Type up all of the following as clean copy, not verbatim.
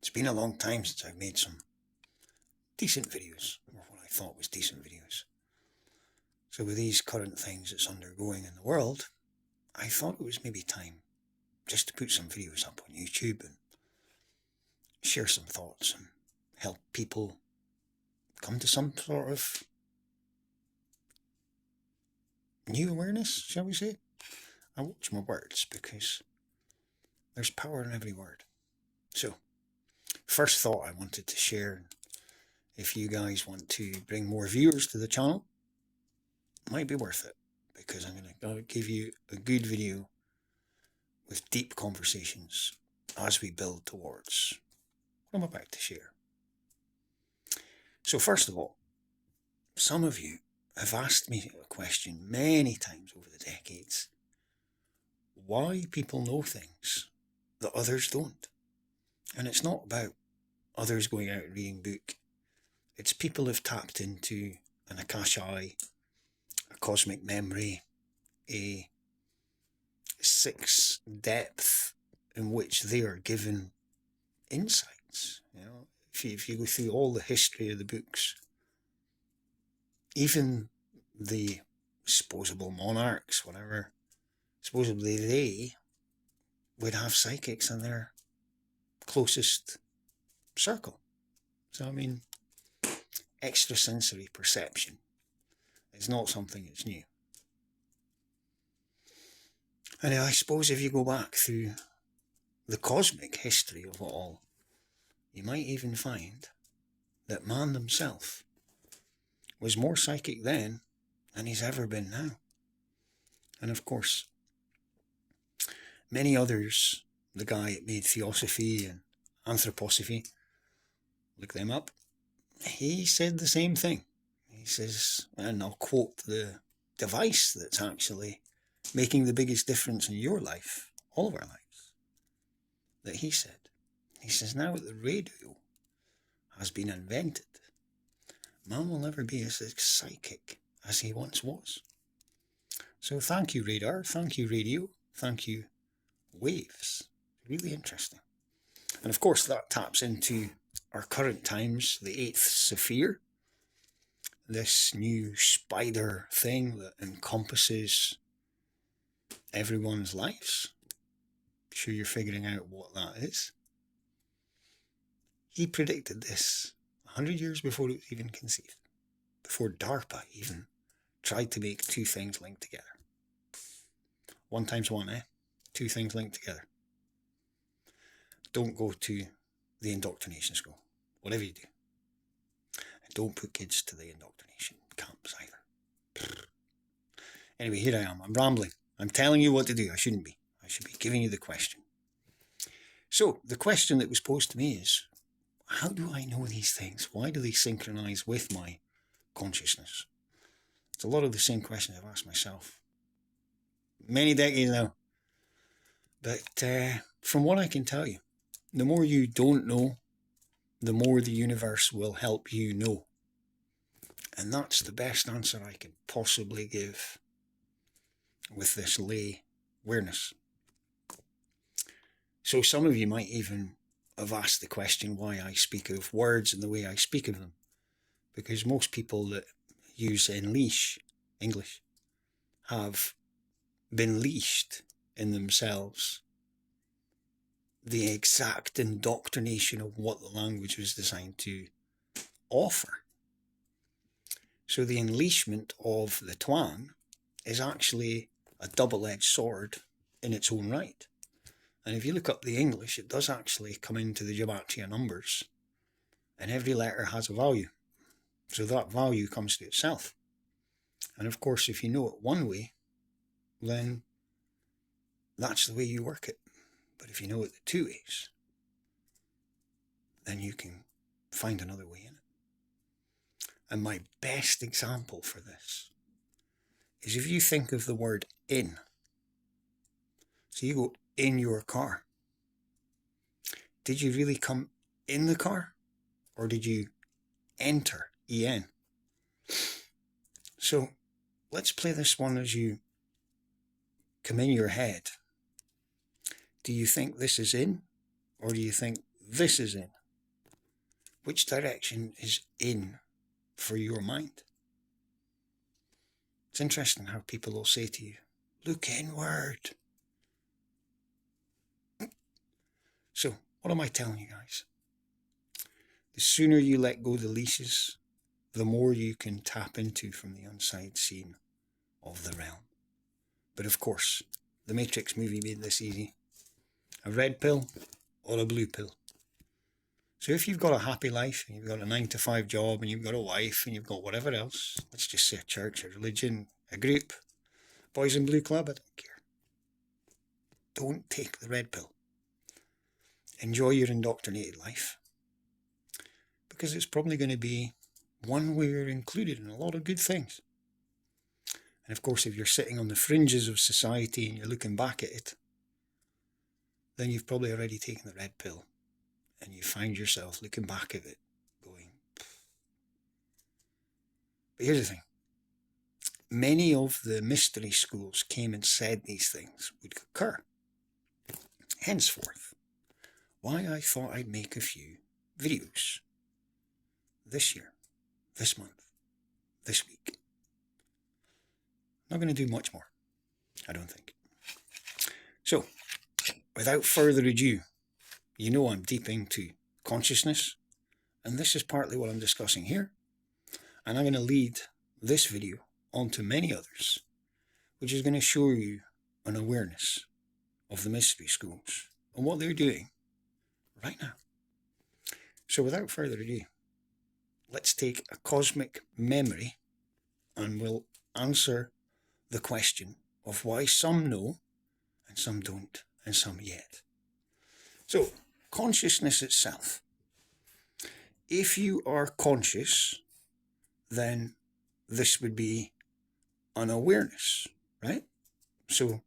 It's been a long time since I've made some decent videos, or what I thought was decent videos. So with these current things that's undergoing in the world, I thought it was maybe time just to put some videos up on YouTube and share some thoughts and help people come to some sort of new awareness, shall we say? I watch my words because there's power in every word. So, first thought I wanted to share, if you guys want to bring more viewers to the channel, it might be worth it, because I'm going to give you a good video with deep conversations as we build towards what I'm about to share. So first of all, some of you have asked me a question many times over the decades: why people know things that others don't. And it's not about others going out and reading book. It's people have tapped into an Akasha eye, a cosmic memory, a sixth depth in which they are given insights. You know, if you go through all the history of the books, even the supposable monarchs, whatever, supposedly they would have psychics in their closest circle. So I mean, extrasensory perception is not something that's new. And I suppose if you go back through the cosmic history of it all, you might even find that man himself was more psychic then than he's ever been now. And of course, many others, the guy that made Theosophy and Anthroposophy, look them up, he said the same thing. He says, and I'll quote the device that's actually making the biggest difference in your life, all of our lives, that he said. He says, now that the radio has been invented, man will never be as psychic as he once was. So thank you, radar, thank you, radio, thank you, waves. Really interesting. And of course that taps into our current times, the eighth sphere, this new spider thing that encompasses everyone's lives. I'm sure you're figuring out what that is. He predicted this 100 years before it was even conceived, before DARPA even tried to make two things linked together. 1 times 1, eh? 2 things linked together. Don't go to the indoctrination school, whatever you do. And don't put kids to the indoctrination camps either. Anyway, here I am. I'm rambling. I'm telling you what to do. I shouldn't be. I should be giving you the question. So, the question that was posed to me is, how do I know these things? Why do they synchronize with my consciousness? It's a lot of the same questions I've asked myself many decades now. But from what I can tell you, the more you don't know, the more the universe will help you know. And that's the best answer I can possibly give with this lay awareness. So some of you might even have asked the question why I speak of words and the way I speak of them. Because most people that use unleash English have been leashed in themselves the exact indoctrination of what the language was designed to offer. So the unleashment of the twang is actually a double-edged sword in its own right. And if you look up the English, it does actually come into the gematria numbers, and every letter has a value. So that value comes to itself. And of course, if you know it one way, then that's the way you work it. But if you know it the 2 ways, then you can find another way in it. And my best example for this is if you think of the word in. So you go in your car. Did you really come in the car? Or did you enter, E-N? So let's play this one as you come in your head. Do you think this is in? Or do you think this is in? which direction is in for your mind. It's interesting how people will say to you, look inward. So, what am I telling you guys? The sooner you let go the leashes, the more you can tap into from the inside scene of the realm. But of course, the Matrix movie made this easy. A red pill or a blue pill. So if you've got a happy life, and you've got a 9-to-5 job, and you've got a wife, and you've got whatever else, let's just say a church, a religion, a group, boys in blue club, I don't care. Don't take the red pill. Enjoy your indoctrinated life. Because it's probably going to be one where you're included in a lot of good things. And of course, if you're sitting on the fringes of society and you're looking back at it, then you've probably already taken the red pill. And you find yourself looking back at it, going... But here's the thing. Many of the mystery schools came and said these things would occur. Henceforth, why I thought I'd make a few videos. This year, this month, this week. Not going to do much more, I don't think. So, without further ado, you know I'm deep into consciousness, and this is partly what I'm discussing here. And I'm going to lead this video on to many others, which is going to show you an awareness of the mystery schools and what they're doing right now. So without further ado, let's take a cosmic memory and we'll answer the question of why some know and some don't and some yet. So, consciousness itself. If you are conscious, then this would be an awareness, right? So,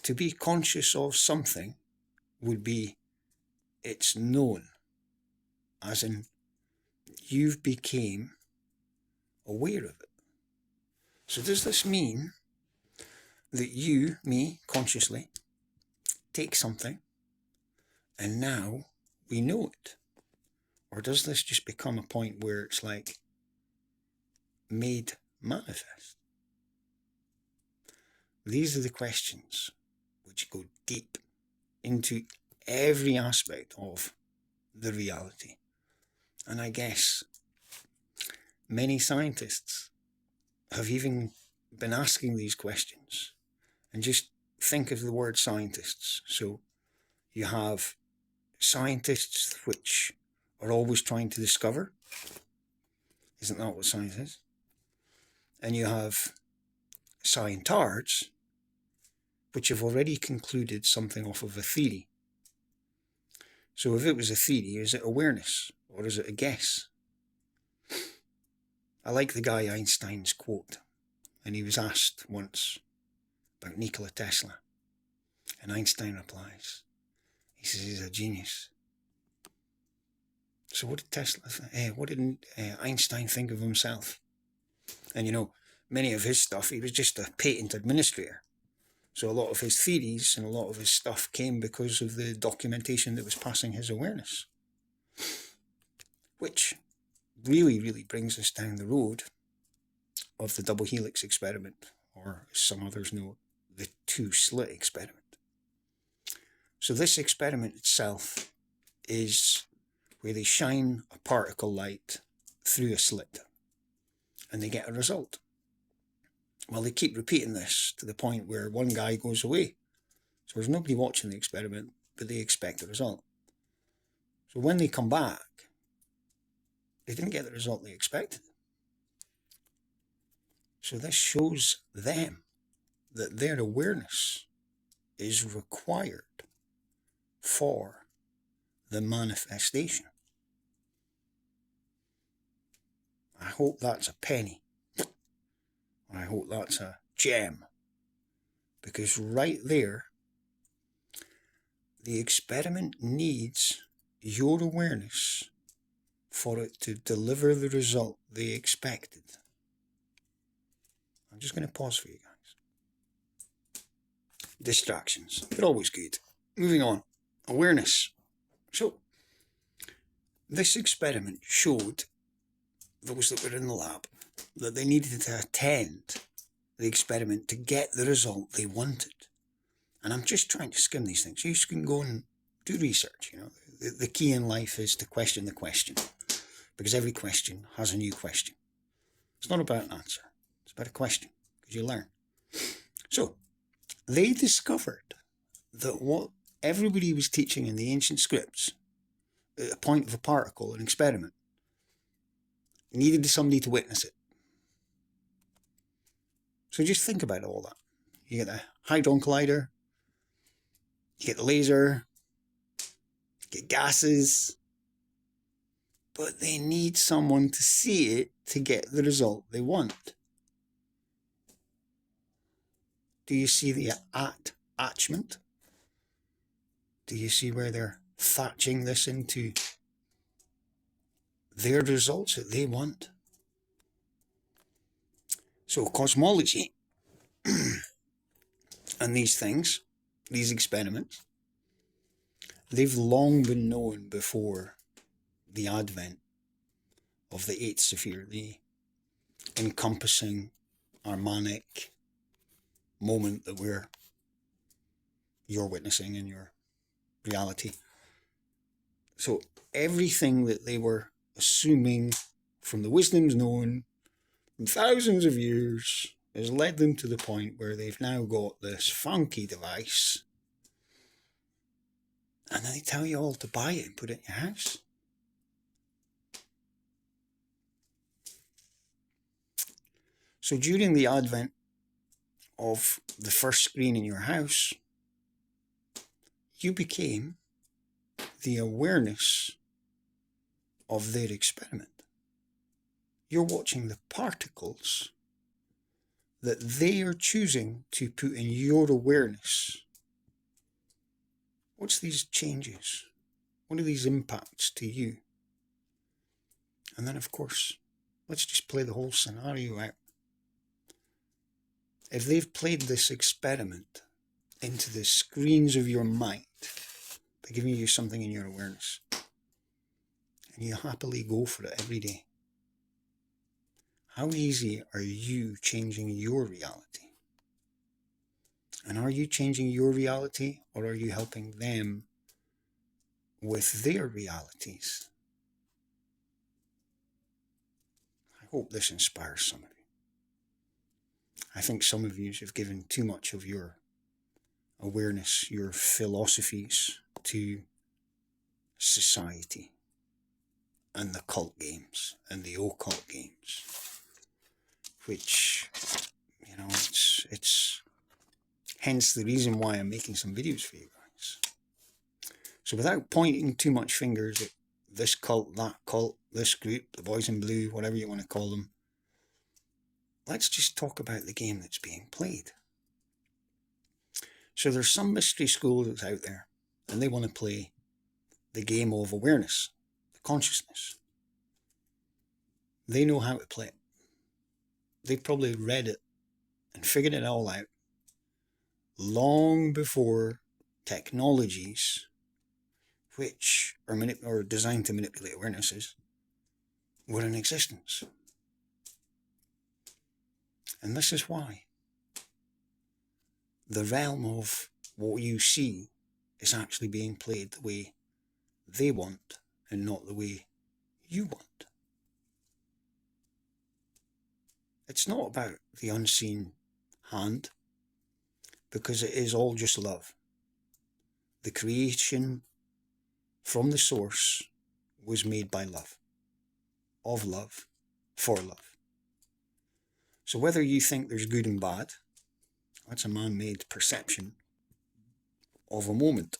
to be conscious of something would be it's known, as in you've became aware of it. So does this mean that you, me, consciously, take something and now we know it? Or does this just become a point where it's like made manifest? These are the questions which go deep into every aspect of the reality. And I guess many scientists have even been asking these questions. And just think of the word scientists. So you have scientists which are always trying to discover. Isn't that what science is? And you have scientards which have already concluded something off of a theory. So if it was a theory, is it awareness or is it a guess? I like the guy Einstein's quote, and he was asked once about Nikola Tesla, and Einstein replies, he says he's a genius. So what did Einstein think of himself? And you know, many of his stuff, he was just a patent administrator. So a lot of his theories and a lot of his stuff came because of the documentation that was passing his awareness. Which really, really brings us down the road of the double helix experiment, or as some others know, the two-slit experiment. So this experiment itself is where they shine a particle light through a slit and they get a result. Well, they keep repeating this to the point where one guy goes away. So there's nobody watching the experiment, but they expect a result. So when they come back, they didn't get the result they expected. So this shows them that their awareness is required for the manifestation. I hope that's a penny. I hope that's a gem. Because right there, the experiment needs your awareness for it to deliver the result they expected. I'm just going to pause for you guys. Distractions. They're always good. Moving on. Awareness. So, This experiment showed those that were in the lab that they needed to attend the experiment to get the result they wanted. And I'm just trying to skim these things. You can go and do research. The key in life is to question the question, because every question has a new question. It's not about an answer. It's about a question, because you learn. So they discovered that what everybody was teaching in the ancient scripts, a point of a particle, an experiment, needed somebody to witness it. So just think about all that. You get the Hadron Collider, you get the laser, you get gases, but they need someone to see it to get the result they want. Do you see the attachment? Do you see where they're thatching this into their results that they want? So cosmology and these things, these experiments, they've long been known before the advent of the eighth sphere, the encompassing Armanic moment that you're witnessing in your reality. So everything that they were assuming from the wisdoms known in thousands of years has led them to the point where they've now got this funky device, and then they tell you all to buy it and put it in your house. So during the advent of the first screen in your house, you became the awareness of their experiment. You're watching the particles that they are choosing to put in your awareness. What's these changes? What are these impacts to you? And then, of course, let's just play the whole scenario out. If they've played this experiment into the screens of your mind, they're giving you something in your awareness, and you happily go for it every day, how easy are you changing your reality? And are you changing your reality, or are you helping them with their realities? I hope this inspires some of you. I think some of you have given too much of your awareness, your philosophies, to society and the cult games and the occult games, which, it's hence the reason why I'm making some videos for you guys. So without pointing too much fingers at this cult, that cult, this group, the boys in blue, whatever you want to call them, let's just talk about the game that's being played. So there's some mystery school that's out there, and they want to play the game of awareness, the consciousness. They know how to play it. They've probably read it and figured it all out long before technologies which are designed to manipulate awarenesses were in existence. And this is why the realm of what you see is actually being played the way they want and not the way you want. It's not about the unseen hand, because it is all just love. The creation from the source was made by love, of love, for love. So whether you think there's good and bad, that's a man-made perception of a moment.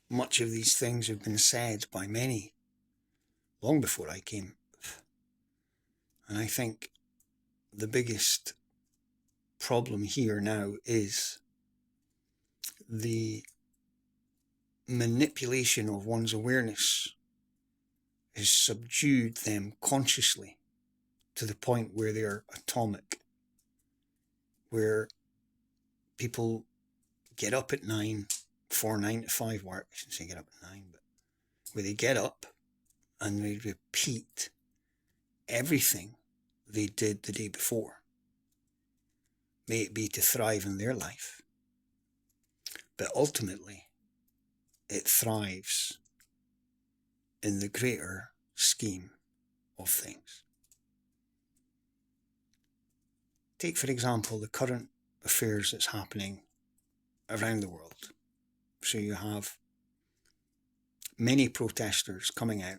Much of these things have been said by many long before I came. And I think the biggest problem here now is the manipulation of one's awareness has subdued them consciously to the point where they're atomic, where people get up at 9, for 9 to 5 work. I shouldn't say get up at 9, but where they get up and they repeat everything they did the day before. May it be to thrive in their life, but ultimately it thrives in the greater scheme of things. Take, for example, the current affairs that's happening around the world. So you have many protesters coming out,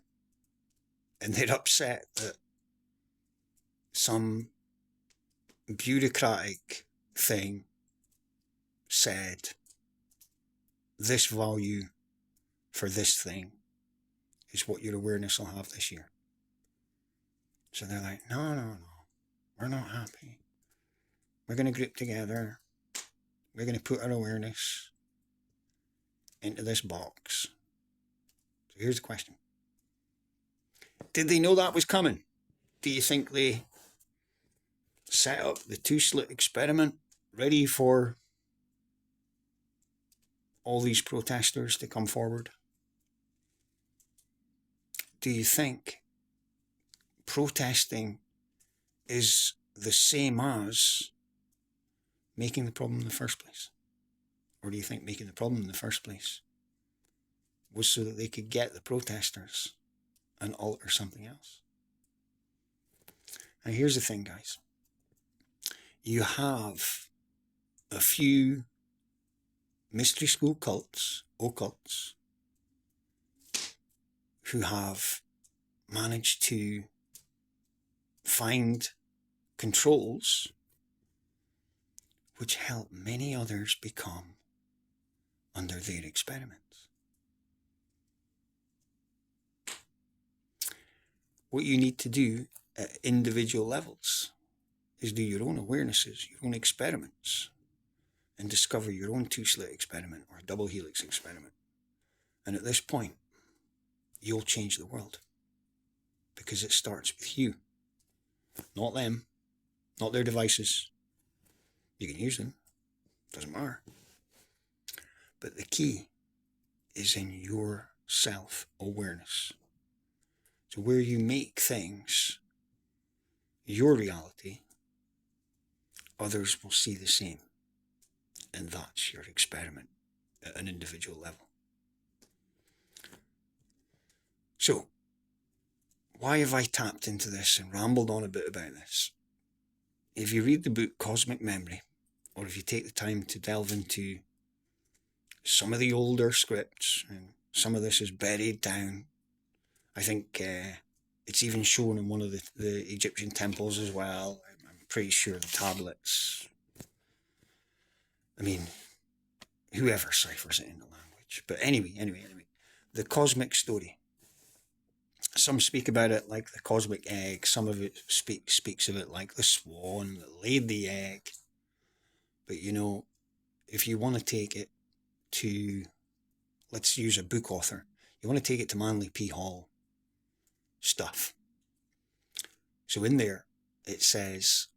and they're upset that some bureaucratic thing said this value for this thing is what your awareness will have this year. So they're like, no, we're not happy. We're going to group together. We're going to put our awareness into this box. So here's the question. Did they know that was coming? Do you think they set up the two-slit experiment ready for all these protesters to come forward? Do you think protesting is the same as making the problem in the first place? Or do you think making the problem in the first place was so that they could get the protesters and alter something else? Now here's the thing, guys. You have a few mystery school cults, occults, who have managed to find controls which help many others become under their experiments. What you need to do at individual levels is do your own awarenesses, your own experiments, and discover your own two-slit experiment or double helix experiment. And at this point, you'll change the world, because it starts with you, not them, not their devices. You can use them, doesn't matter. But the key is in your self-awareness. So where you make things your reality, others will see the same. And that's your experiment at an individual level. So, why have I tapped into this and rambled on a bit about this? If you read the book Cosmic Memory, or if you take the time to delve into some of the older scripts, and some of this is buried down, I think it's even shown in one of the Egyptian temples as well. I'm pretty sure the tablets. I mean, whoever ciphers it in the language. But anyway, the cosmic story. Some speak about it like the cosmic egg. Some of it speaks of it like the swan that laid the egg. But you know, if you want to take it to, let's use a book author, you want to take it to Manly P. Hall stuff. So in there, it says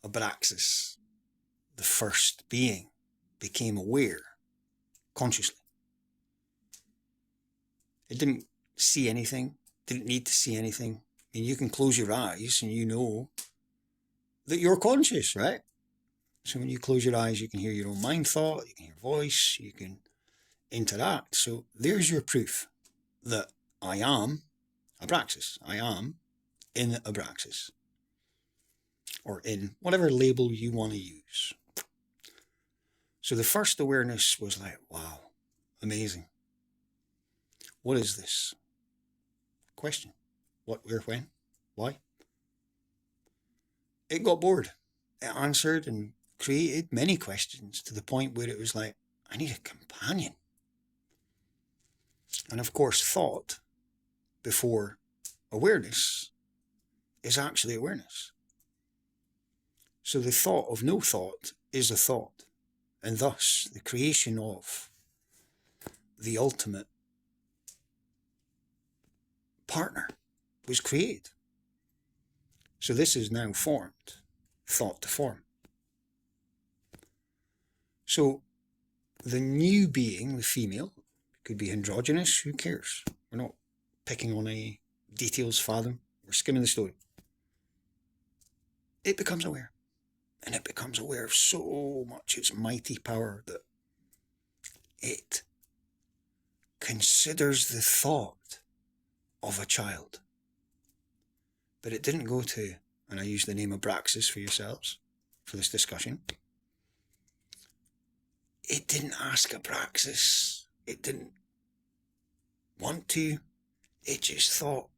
Abraxas, the first being, became aware consciously. It didn't see anything, didn't need to see anything. I mean, you can close your eyes and you know that you're conscious, right? So when you close your eyes, you can hear your own mind thought, you can hear voice, you can interact. So there's your proof that I am Abraxas. I am in Abraxas. Or in whatever label you want to use. So the first awareness was like, wow, amazing. What is this? Question. What, where, when, why? It got bored. It answered and created many questions to the point where it was like, I need a companion. And of course, thought before awareness is actually awareness. So the thought of no thought is a thought. And thus, the creation of the ultimate partner was created. So this is now formed, thought to form. So the new being, the female, could be androgynous, who cares? We're not picking on any details, fathom. We're skimming the story. It becomes aware. And it becomes aware of so much its mighty power that it considers the thought of a child. But it didn't go to, and I use the name of Abraxas for yourselves, for this discussion. It didn't ask Abraxas. It didn't want to. It just thought,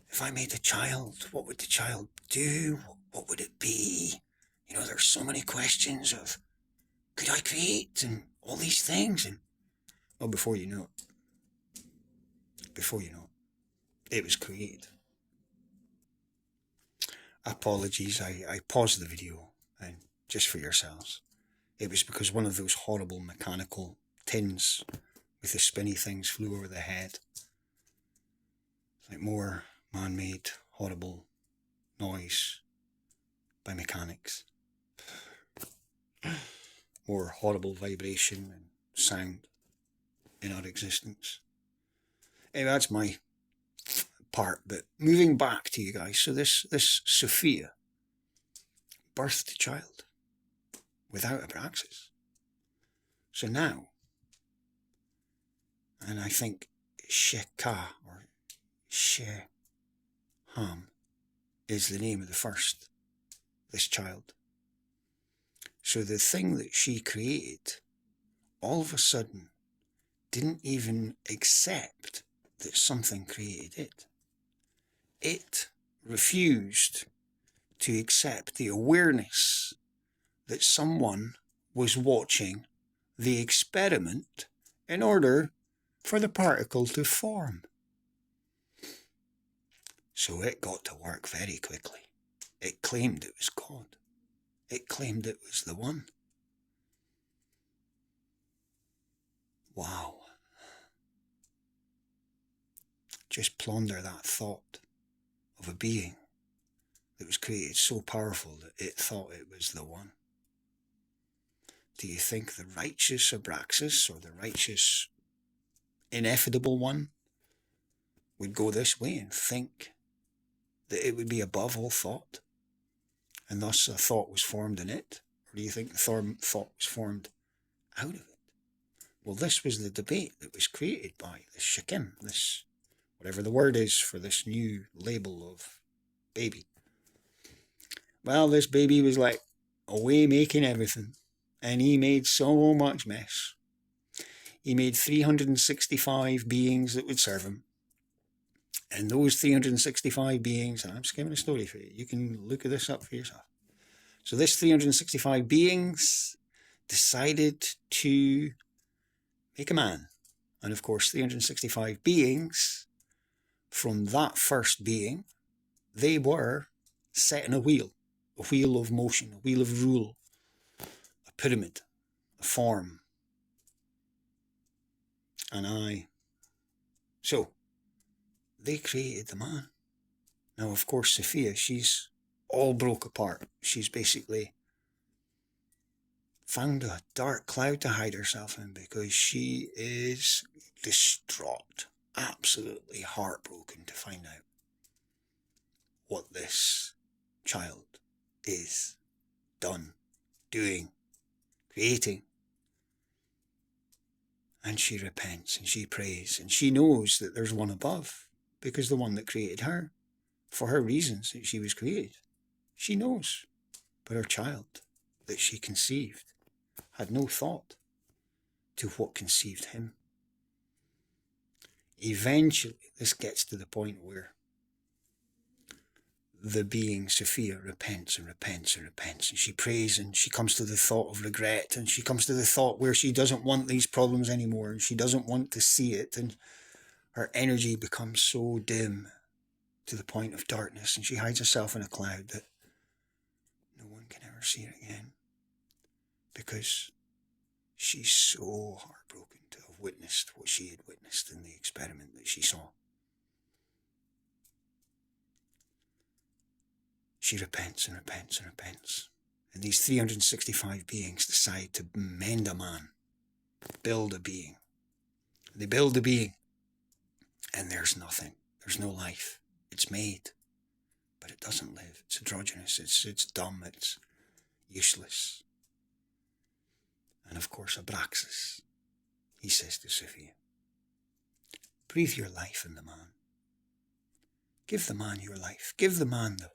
if I made a child, what would the child do? What would it be? You know, there's so many questions of, could I create? And all these things. And, well, before you know it, it was created. Apologies, I paused the video, and just for yourselves. It was because one of those horrible mechanical tins with the spinny things flew over the head. Like more man-made, horrible noise by mechanics. More horrible vibration and sound in our existence. Anyway, that's my part, but moving back to you guys. So this Sophia birthed a child without Abraxas. So now, and I think Sheka or Sheham is the name of this child. So the thing that she created, all of a sudden, didn't even accept that something created it. It refused to accept the awareness that someone was watching the experiment in order for the particle to form. So it got to work very quickly. It claimed it was God. It claimed it was the one. Wow. Just ponder that thought of a being that was created so powerful that it thought it was the one. Do you think the righteous Abraxas or the righteous ineffable one would go this way and think that it would be above all thought, and thus a thought was formed in it? Or do you think the thought was formed out of it? Well, this was the debate that was created by this Shekim, this, whatever the word is for this new label of baby. Well, this baby was like away making everything, and he made so much mess. He made 365 beings that would serve him. And those 365 beings, and I'm skimming a story for you, you can look at this up for yourself. So this 365 beings decided to make a man. And of course, 365 beings, from that first being, they were set in a wheel of motion, a wheel of rule, a pyramid, a form, an eye. So, they created the man. Now, of course, Sophia, she's all broke apart. She's basically found a dark cloud to hide herself in because she is distraught, absolutely heartbroken to find out what this child is doing, creating. And she repents and she prays and she knows that there's one above, because the one that created her, for her reasons that she was created, she knows. But her child that she conceived had no thought to what conceived him. Eventually, this gets to the point where the being Sophia repents and repents and repents, and she prays, and she comes to the thought of regret, and she comes to the thought where she doesn't want these problems anymore, and she doesn't want to see it, and her energy becomes so dim to the point of darkness, and she hides herself in a cloud that no one can ever see her again, because she's so heartbroken to have witnessed what she had witnessed in the experiment that she saw. She repents and repents and repents. And these 365 beings decide to mend a man, build a being. They build a being, and there's nothing. There's no life. It's made, but it doesn't live. It's androgynous. It's dumb. It's useless. And of course, Abraxas, he says to Sophia, breathe your life in the man. Give the man your life. Give the man the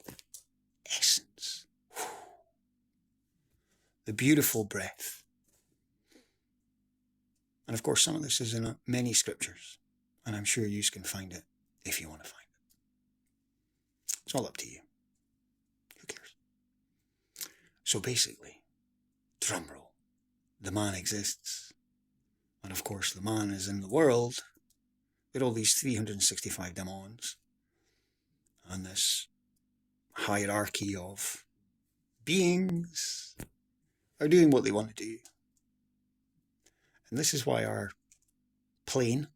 essence. The beautiful breath. And of course, some of this is in many scriptures, and I'm sure you can find it if you want to find it. It's all up to you. Who cares? So basically, drum roll, the man exists. And of course, the man is in the world with all these 365 demons and this hierarchy of beings are doing what they want to do. And this is why our plane,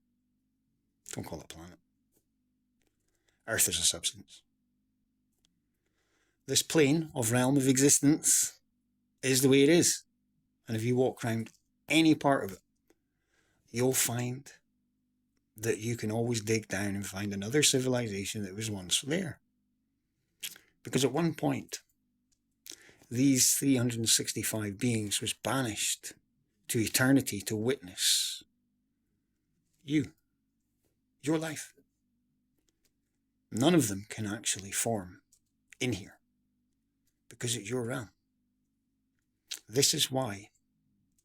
don't call it a planet, Earth is a substance. This plane of realm of existence is the way it is. And if you walk around any part of it, you'll find that you can always dig down and find another civilization that was once there. Because at one point, these 365 beings was banished to eternity to witness you, your life. None of them can actually form in here because it's your realm. This is why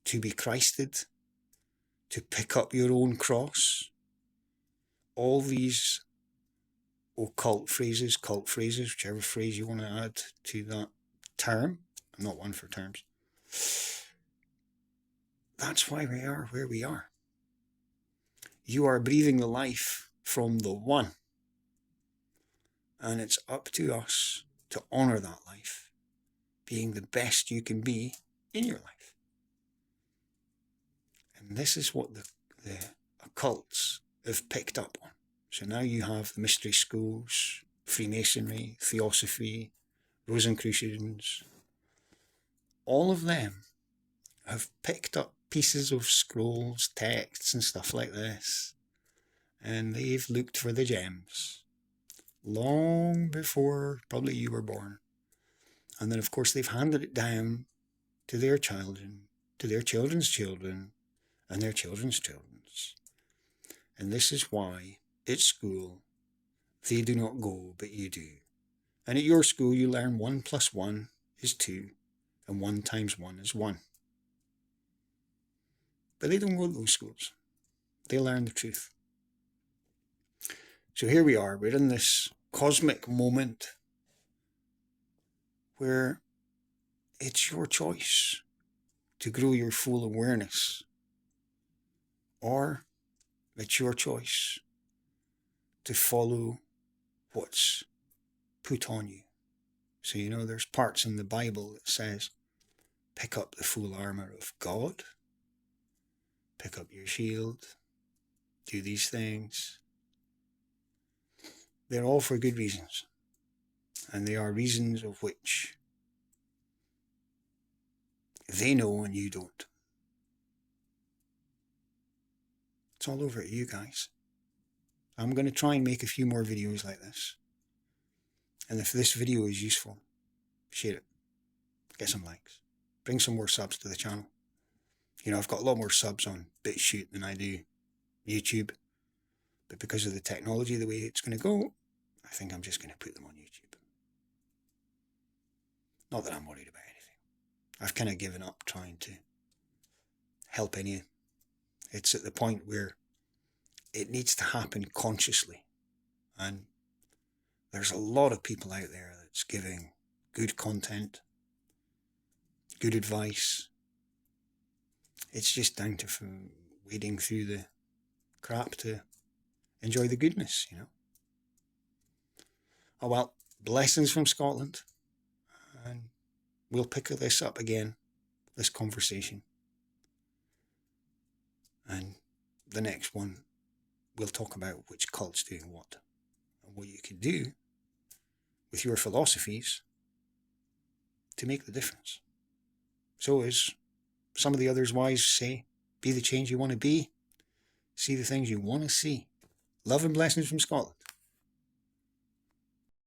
to be Christed, to pick up your own cross, all these occult phrases, cult phrases, whichever phrase you want to add to that term. I'm not one for terms. That's why we are where we are. You are breathing the life from the one. And it's up to us to honour that life, being the best you can be in your life. And this is what the occults have picked up on. So now you have the mystery schools, Freemasonry, Theosophy, Rosicrucians. All of them have picked up pieces of scrolls, texts and stuff like this, and they've looked for the gems long before probably you were born. And then of course they've handed it down to their children, to their children's children, and their children's children's. And this is why at school they do not go, but you do. And at your school you learn 1 + 1 is 2, and 1 × 1 is 1. But they don't go to those schools. They learn the truth. So here we are, we're in this cosmic moment where it's your choice to grow your full awareness, or it's your choice to follow what's put on you. So, you know, there's parts in the Bible that says, pick up the full armour of God, pick up your shield, do these things. They're all for good reasons. And they are reasons of which they know and you don't. It's all over to you guys. I'm going to try and make a few more videos like this. And if this video is useful, share it. Get some likes. Bring some more subs to the channel. You know, I've got a lot more subs on BitChute than I do YouTube. But because of the technology, the way it's going to go, I think I'm just going to put them on YouTube. Not that I'm worried about anything. I've kind of given up trying to help any. It's at the point where it needs to happen consciously. And there's a lot of people out there that's giving good content, good advice. It's just down to wading through the crap to enjoy the goodness, you know. Oh well, blessings from Scotland. And we'll pick this up again, this conversation. And the next one, we'll talk about which cult's doing what. And what you can do with your philosophies to make the difference. So as some of the others wise say, be the change you want to be, see the things you want to see. Love and blessings from Scotland.